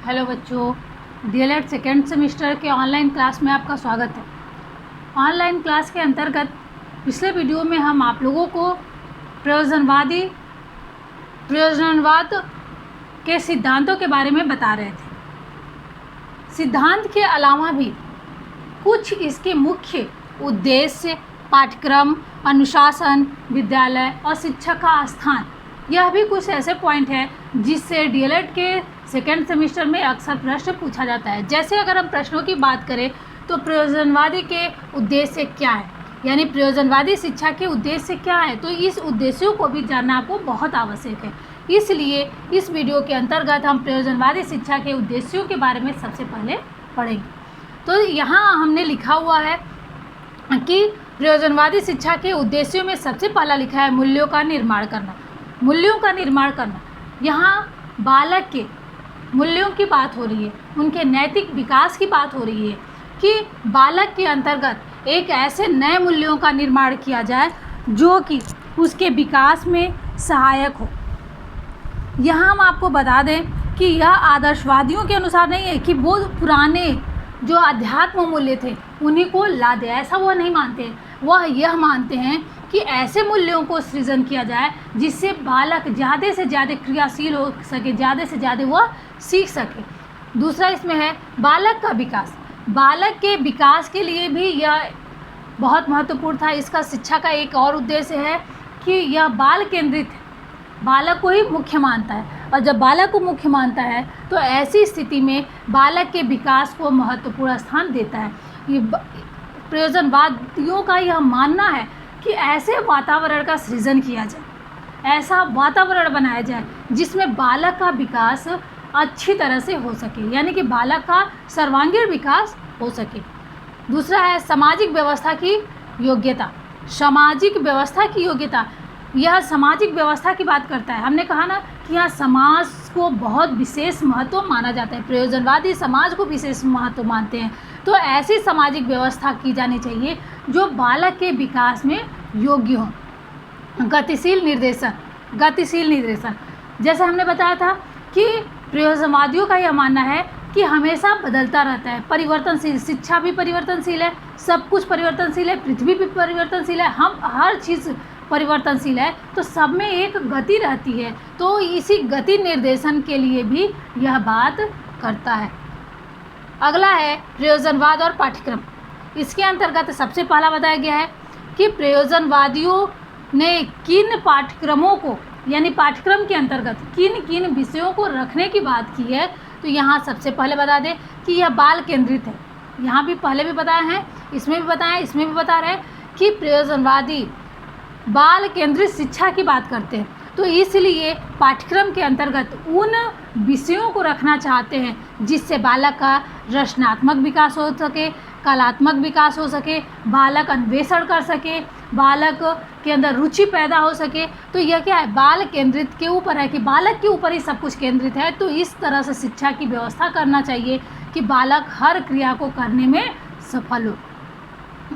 Hello बच्चों, DElEd second semester के online class में आपका स्वागत है। ऑनलाइन क्लास के अंतर्गत पिछले वीडियो में हम आप लोगों को प्रयोजनवाद के सिद्धांतों के बारे में बता रहे थे। सिद्धांत के अलावा भी कुछ इसके मुख्य उद्देश्य, पाठ्यक्रम, अनुशासन, विद्यालय और शिक्षक का स्थान, यह भी कुछ ऐसे पॉइंट है जिससे डीएलएड के सेकेंड सेमेस्टर में अक्सर प्रश्न पूछा जाता है। जैसे अगर हम प्रश्नों की बात करें तो प्रयोजनवादी के उद्देश्य क्या है, यानी प्रयोजनवादी शिक्षा के उद्देश्य क्या है, तो इस उद्देश्यों को भी जानना आपको बहुत आवश्यक है। इसलिए इस वीडियो के अंतर्गत हम प्रयोजनवादी शिक्षा के उद्देश्यों के बारे में सबसे पहले पढ़ेंगे। तो यहाँ हमने लिखा हुआ है कि प्रयोजनवादी शिक्षा के उद्देश्यों में सबसे पहला लिखा है मूल्यों का निर्माण करना। मूल्यों का निर्माण करना, यहाँ बालक के मूल्यों की बात हो रही है, उनके नैतिक विकास की बात हो रही है कि बालक के अंतर्गत एक ऐसे नए मूल्यों का निर्माण किया जाए जो कि उसके विकास में सहायक हो। यहाँ हम आपको बता दें कि यह आदर्शवादियों के अनुसार नहीं है कि वो पुराने जो अध्यात्म मूल्य थे उन्हीं को ला दे, ऐसा वो नहीं मानते हैं। वह यह मानते हैं कि ऐसे मूल्यों को सृजन किया जाए जिससे बालक ज़्यादा से ज़्यादा क्रियाशील हो सके, ज़्यादा से ज़्यादा वह सीख सके। दूसरा इसमें है बालक का विकास। बालक के विकास के लिए भी यह बहुत महत्वपूर्ण था। इसका शिक्षा का एक और उद्देश्य है कि यह बाल केंद्रित है, बालक को ही मुख्य मानता है, और जब बालक को मुख्य मानता है तो ऐसी स्थिति में बालक के विकास को महत्वपूर्ण स्थान देता है। ये प्रयोजनवादियों का यह मानना है कि ऐसे वातावरण का सृजन किया जाए, ऐसा वातावरण बनाया जाए जिसमें बालक का विकास अच्छी तरह से हो सके, यानी कि बालक का सर्वांगीण विकास हो सके। दूसरा है सामाजिक व्यवस्था की योग्यता। सामाजिक व्यवस्था की योग्यता, यह सामाजिक व्यवस्था की बात करता है। हमने कहा ना कि यहाँ समाज को बहुत विशेष महत्व माना जाता है, प्रयोजनवादी समाज को विशेष महत्व मानते हैं। तो ऐसी सामाजिक व्यवस्था की जानी चाहिए जो बालक के विकास में योग्य हो। गतिशील निर्देशन, जैसे हमने बताया था कि प्रयोजनवादियों का यह मानना है कि हमेशा बदलता रहता है, परिवर्तनशील, शिक्षा भी परिवर्तनशील है, सब कुछ परिवर्तनशील है, पृथ्वी भी परिवर्तनशील है, हम हर चीज़ परिवर्तनशील है, तो सब में एक गति रहती है। तो इसी गति निर्देशन के लिए भी यह बात करता है। अगला है प्रयोजनवाद और पाठ्यक्रम। इसके अंतर्गत सबसे पहला बताया गया है कि प्रयोजनवादियों ने किन पाठ्यक्रमों को, यानी पाठ्यक्रम के अंतर्गत किन किन विषयों को रखने की बात की है। तो यहाँ सबसे पहले बता दें कि यह बाल केंद्रित है। यहाँ भी पहले भी बताया है, इसमें भी बताया, इसमें भी बता रहे हैं कि प्रयोजनवादी बाल केंद्रित शिक्षा की बात करते हैं। तो इसलिए पाठ्यक्रम के अंतर्गत उन विषयों को रखना चाहते हैं जिससे बालक का रचनात्मक विकास हो सके, कलात्मक विकास हो सके, बालक अन्वेषण कर सके, बालक के अंदर रुचि पैदा हो सके। तो यह क्या है, बाल केंद्रित के ऊपर है कि बालक के ऊपर ही सब कुछ केंद्रित है। तो इस तरह से शिक्षा की व्यवस्था करना चाहिए कि बालक हर क्रिया को करने में सफल हो।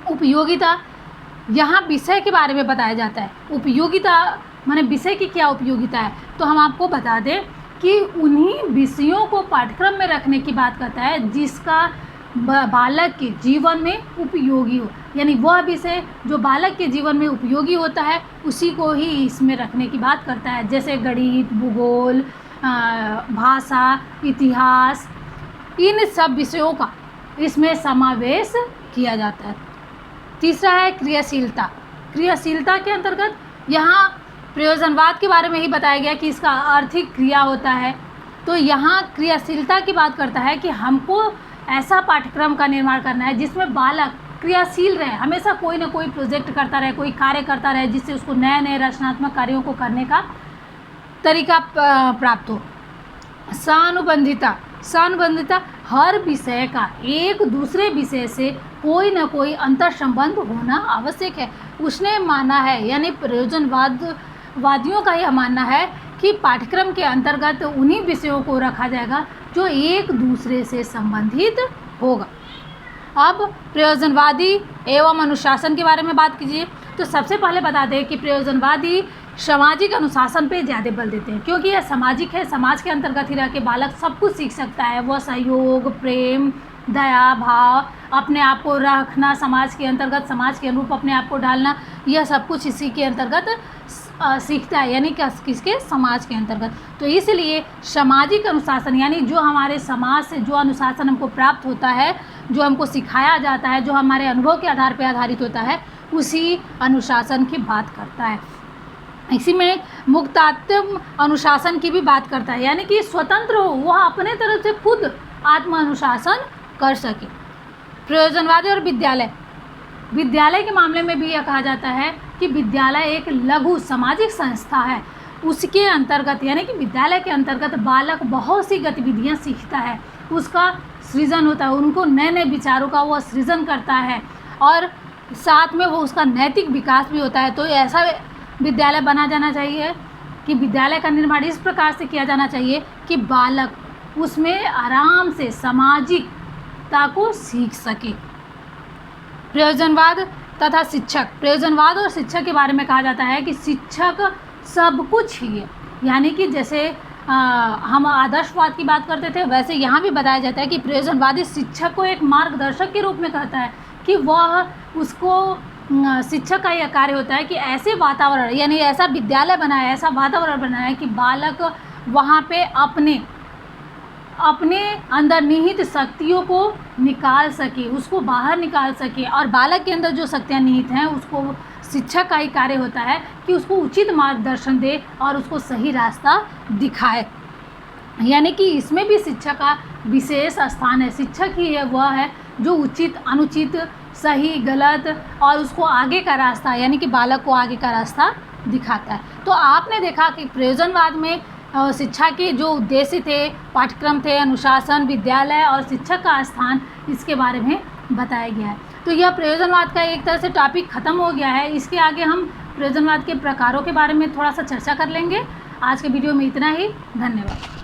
उपयोगिता, यहाँ विषय के बारे में बताया जाता है। उपयोगिता माने विषय की क्या उपयोगिता है, तो हम आपको बता दें कि उन्हीं विषयों को पाठ्यक्रम में रखने की बात करता है जिसका बालक के जीवन में उपयोगी हो, यानी वह विषय जो बालक के जीवन में उपयोगी होता है उसी को ही इसमें रखने की बात करता है। जैसे गणित, भूगोल, भाषा, इतिहास, इन सब विषयों का इसमें समावेश किया जाता है। तीसरा है क्रियाशीलता। क्रियाशीलता के अंतर्गत यहाँ प्रयोजनवाद के बारे में ही बताया गया कि इसका अर्थ ही क्रिया होता है। तो यहाँ क्रियाशीलता की बात करता है कि हमको ऐसा पाठ्यक्रम का निर्माण करना है जिसमें बालक क्रियाशील रहे, हमेशा कोई ना कोई प्रोजेक्ट करता रहे, कोई कार्य करता रहे, जिससे उसको नए नए रचनात्मक कार्यों को करने का तरीका प्राप्त हो। सहानुबंधिता, हर विषय का एक दूसरे विषय से कोई ना कोई अंतर संबंध होना आवश्यक है। उसने माना है, यानी प्रयोजनवादियों का यह मानना है कि पाठ्यक्रम के अंतर्गत उन्हीं विषयों को रखा जाएगा जो एक दूसरे से संबंधित होगा। अब प्रयोजनवादी एवं अनुशासन के बारे में बात कीजिए। तो सबसे पहले बता दें कि प्रयोजनवादी सामाजिक अनुशासन पे ज़्यादा बल देते हैं, क्योंकि यह सामाजिक है। समाज के अंतर्गत ही रह के बालक सब कुछ सीख सकता है। वह सहयोग, प्रेम, दया भाव, अपने आप को रखना, समाज के अंतर्गत समाज के अनुरूप अपने आप को ढालना, यह सब कुछ इसी के अंतर्गत सीखता है, यानी कि किसके, समाज के अंतर्गत। तो इसलिए सामाजिक अनुशासन यानी जो हमारे समाज से जो अनुशासन हमको प्राप्त होता है, जो हमको सिखाया जाता है, जो हमारे अनुभव के आधार पर आधारित होता है, उसी अनुशासन की बात करता है। इसी में मुक्तात्म अनुशासन की भी बात करता है, यानी कि स्वतंत्र हो, वह अपने तरफ से खुद आत्म अनुशासन कर सके। प्रयोजनवादी और विद्यालय, विद्यालय के मामले में भी यह कहा जाता है कि विद्यालय एक लघु सामाजिक संस्था है। उसके अंतर्गत यानी कि विद्यालय के अंतर्गत बालक बहुत सी गतिविधियां सीखता है, उसका सृजन होता है, उनको नए नए विचारों का वह सृजन करता है और साथ में वो उसका नैतिक विकास भी होता है। तो ऐसा विद्यालय बना जाना चाहिए कि विद्यालय का निर्माण इस प्रकार से किया जाना चाहिए कि बालक उसमें आराम से सामाजिकता को सीख सके। प्रयोजनवाद तथा शिक्षक, प्रयोजनवाद और शिक्षक के बारे में कहा जाता है कि शिक्षक सब कुछ ही है, यानी कि जैसे हम आदर्शवाद की बात करते थे, वैसे यहाँ भी बताया जाता है कि प्रयोजनवादी शिक्षक को एक मार्गदर्शक के रूप में कहता है कि वह उसको शिक्षक का यह कार्य होता है कि ऐसे वातावरण यानी ऐसा विद्यालय बनाए, ऐसा वातावरण बनाए कि बालक वहाँ पे अपने अंदर निहित शक्तियों को निकाल सके, उसको बाहर निकाल सके। और बालक के अंदर जो शक्तियाँ निहित हैं, उसको शिक्षक का ही कार्य होता है कि उसको उचित मार्गदर्शन दे और उसको सही रास्ता दिखाए। यानी कि इसमें भी शिक्षक का विशेष स्थान है। शिक्षक ही है वह है जो उचित अनुचित, सही गलत और उसको आगे का रास्ता यानी कि बालक को आगे का रास्ता दिखाता है। तो आपने देखा कि प्रयोजनवाद में शिक्षा के जो उद्देश्य थे, पाठ्यक्रम थे, अनुशासन, विद्यालय और शिक्षक का स्थान, इसके बारे में बताया गया है। तो यह प्रयोजनवाद का एक तरह से टॉपिक ख़त्म हो गया है। इसके आगे हम प्रयोजनवाद के प्रकारों के बारे में थोड़ा सा चर्चा कर लेंगे। आज के वीडियो में इतना ही। धन्यवाद।